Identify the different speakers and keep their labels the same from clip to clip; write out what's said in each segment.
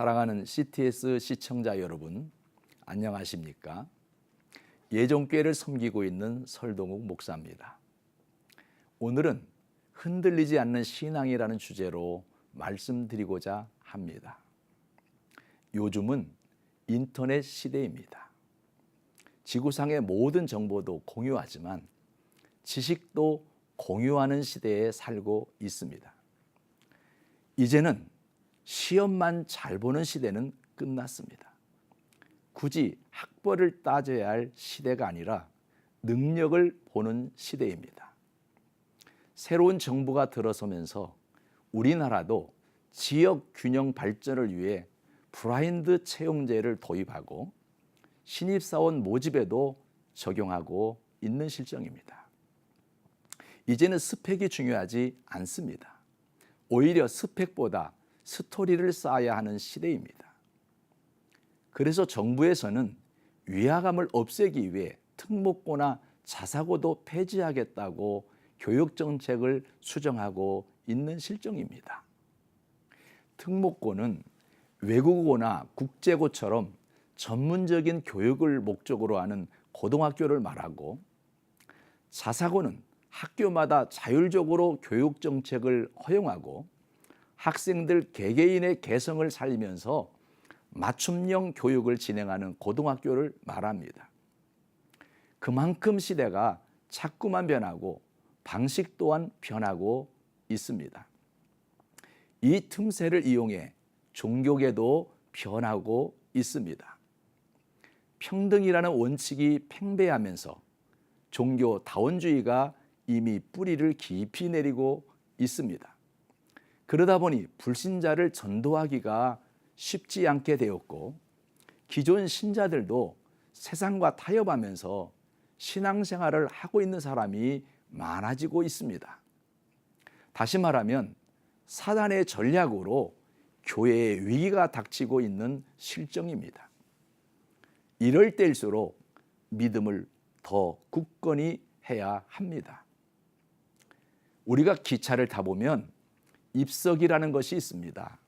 Speaker 1: 사랑하는 CTS 시청자 여러분, 안녕하십니까? 예종교회를 섬기고 있는 설동욱 목사입니다. 오늘은 흔들리지 않는 신앙이라는 주제로 말씀드리고자 합니다. 요즘은 인터넷 시대입니다. 지구상의 모든 정보도 공유하지만 지식도 공유하는 시대에 살고 있습니다. 이제는 시험만 잘 보는 시대는 끝났습니다. 굳이 학벌을 따져야 할 시대가 아니라 능력을 보는 시대입니다. 새로운 정부가 들어서면서 우리나라도 지역 균형 발전을 위해 블라인드 채용제를 도입하고 신입사원 모집에도 적용하고 있는 실정입니다. 이제는 스펙이 중요하지 않습니다. 오히려 스펙보다 스토리를 쌓아야 하는 시대입니다. 그래서 정부에서는 위화감을 없애기 위해 특목고나 자사고도 폐지하겠다고 교육정책을 수정하고 있는 실정입니다. 특목고는 외국어나 국제고처럼 전문적인 교육을 목적으로 하는 고등학교를 말하고, 자사고는 학교마다 자율적으로 교육정책을 허용하고 학생들 개개인의 개성을 살리면서 맞춤형 교육을 진행하는 고등학교를 말합니다. 그만큼 시대가 자꾸만 변하고 방식 또한 변하고 있습니다. 이 틈새를 이용해 종교계도 변하고 있습니다. 평등이라는 원칙이 팽배하면서 종교다원주의가 이미 뿌리를 깊이 내리고 있습니다. 그러다 보니 불신자를 전도하기가 쉽지 않게 되었고, 기존 신자들도 세상과 타협하면서 신앙생활을 하고 있는 사람이 많아지고 있습니다. 다시 말하면 사단의 전략으로 교회에 위기가 닥치고 있는 실정입니다. 이럴 때일수록 믿음을 더 굳건히 해야 합니다. 우리가 기차를 타보면 입석이라는 것이 있습니다.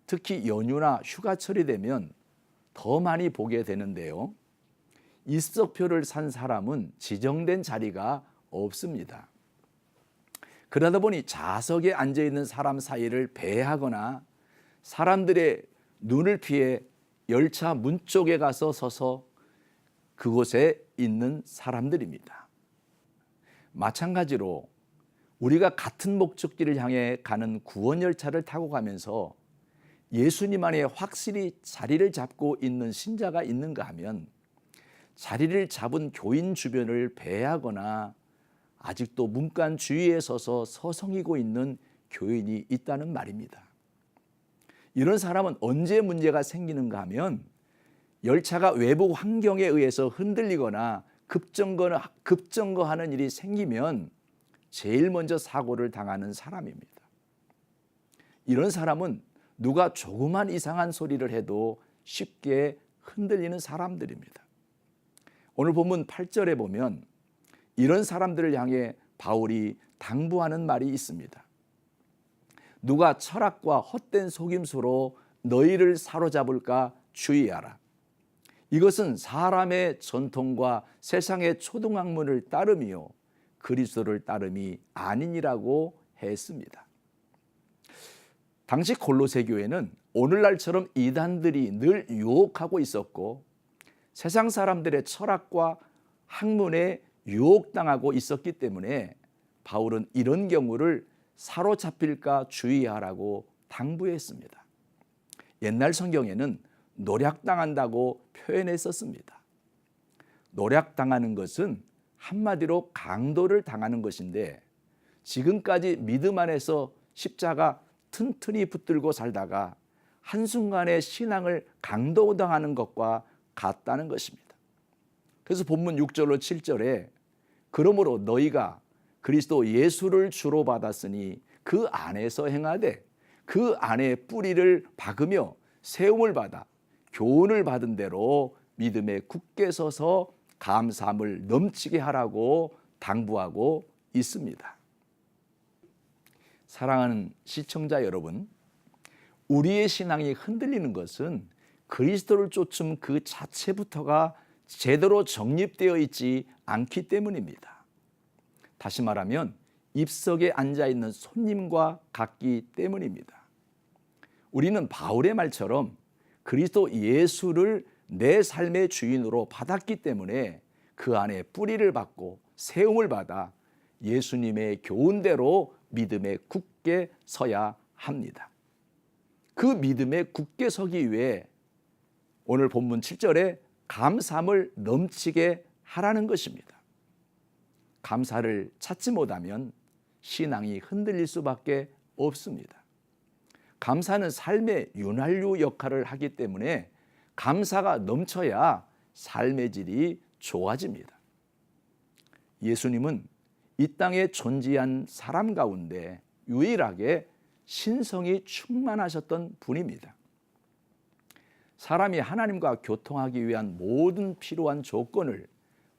Speaker 1: 특히 연휴나 휴가철이 되면 더 많이 보게 되는데요. 입석표를 산 사람은 지정된 자리가 없습니다. 그러다 보니 좌석에 앉아있는 사람 사이를 배회하거나 사람들의 눈을 피해 열차 문 쪽에 가서 서서 그곳에 있는 사람들입니다. 마찬가지로 우리가 같은 목적지를 향해 가는 구원열차를 타고 가면서 예수님 안에 확실히 자리를 잡고 있는 신자가 있는가 하면, 자리를 잡은 교인 주변을 배회하거나 아직도 문간 주위에 서서 서성이고 있는 교인이 있다는 말입니다. 이런 사람은 언제 문제가 생기는가 하면, 열차가 외부 환경에 의해서 흔들리거나 급정거하는 일이 생기면 제일 먼저 사고를 당하는 사람입니다. 이런 사람은 누가 조그만 이상한 소리를 해도 쉽게 흔들리는 사람들입니다. 오늘 본문 8절에 보면 이런 사람들을 향해 바울이 당부하는 말이 있습니다. 누가 철학과 헛된 속임수로 너희를 사로잡을까 주의하라. 이것은 사람의 전통과 세상의 초등학문을 따름이요 그리스도를 따름이 아니니라고 했습니다. 당시 골로새 교회는 오늘날처럼 이단들이 늘 유혹하고 있었고, 세상 사람들의 철학과 학문에 유혹당하고 있었기 때문에 바울은 이런 경우를 사로잡힐까 주의하라고 당부했습니다. 옛날 성경에는 노략당한다고 표현했었습니다. 노략당하는 것은 한마디로 강도를 당하는 것인데, 지금까지 믿음 안에서 십자가 튼튼히 붙들고 살다가 한순간에 신앙을 강도당하는 것과 같다는 것입니다. 그래서 본문 6절로 7절에 그러므로 너희가 그리스도 예수를 주로 받았으니 그 안에서 행하되 그 안에 뿌리를 박으며 세움을 받아 교훈을 받은 대로 믿음에 굳게 서서 감사함을 넘치게 하라고 당부하고 있습니다. 사랑하는 시청자 여러분, 우리의 신앙이 흔들리는 것은 그리스도를 쫓음 그 자체부터가 제대로 정립되어 있지 않기 때문입니다. 다시 말하면 입석에 앉아 있는 손님과 같기 때문입니다. 우리는 바울의 말처럼 그리스도 예수를 내 삶의 주인으로 받았기 때문에 그 안에 뿌리를 받고 세움을 받아 예수님의 교훈대로 믿음에 굳게 서야 합니다. 그 믿음에 굳게 서기 위해 오늘 본문 7절에 감사함을 넘치게 하라는 것입니다. 감사를 찾지 못하면 신앙이 흔들릴 수밖에 없습니다. 감사는 삶의 윤활유 역할을 하기 때문에 감사가 넘쳐야 삶의 질이 좋아집니다. 예수님은 이 땅에 존재한 사람 가운데 유일하게 신성이 충만하셨던 분입니다. 사람이 하나님과 교통하기 위한 모든 필요한 조건을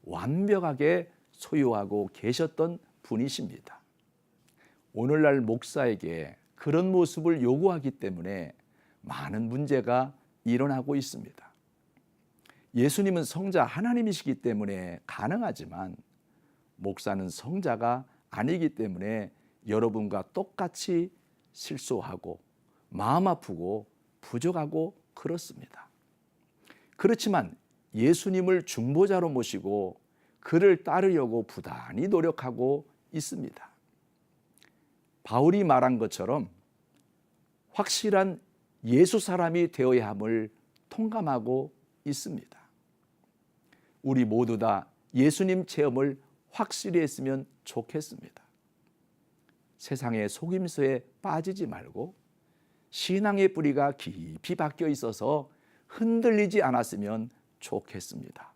Speaker 1: 완벽하게 소유하고 계셨던 분이십니다. 오늘날 목사에게 그런 모습을 요구하기 때문에 많은 문제가 일어나고 있습니다. 예수님은 성자 하나님이시기 때문에 가능하지만 목사는 성자가 아니기 때문에 여러분과 똑같이 실수하고 마음 아프고 부족하고 그렇습니다. 그렇지만 예수님을 중보자로 모시고 그를 따르려고 부단히 노력하고 있습니다. 바울이 말한 것처럼 확실한 예수 사람이 되어야 함을 통감하고 있습니다. 우리 모두 다 예수님 체험을 확실히 했으면 좋겠습니다. 세상의 속임수에 빠지지 말고 신앙의 뿌리가 깊이 박혀 있어서 흔들리지 않았으면 좋겠습니다.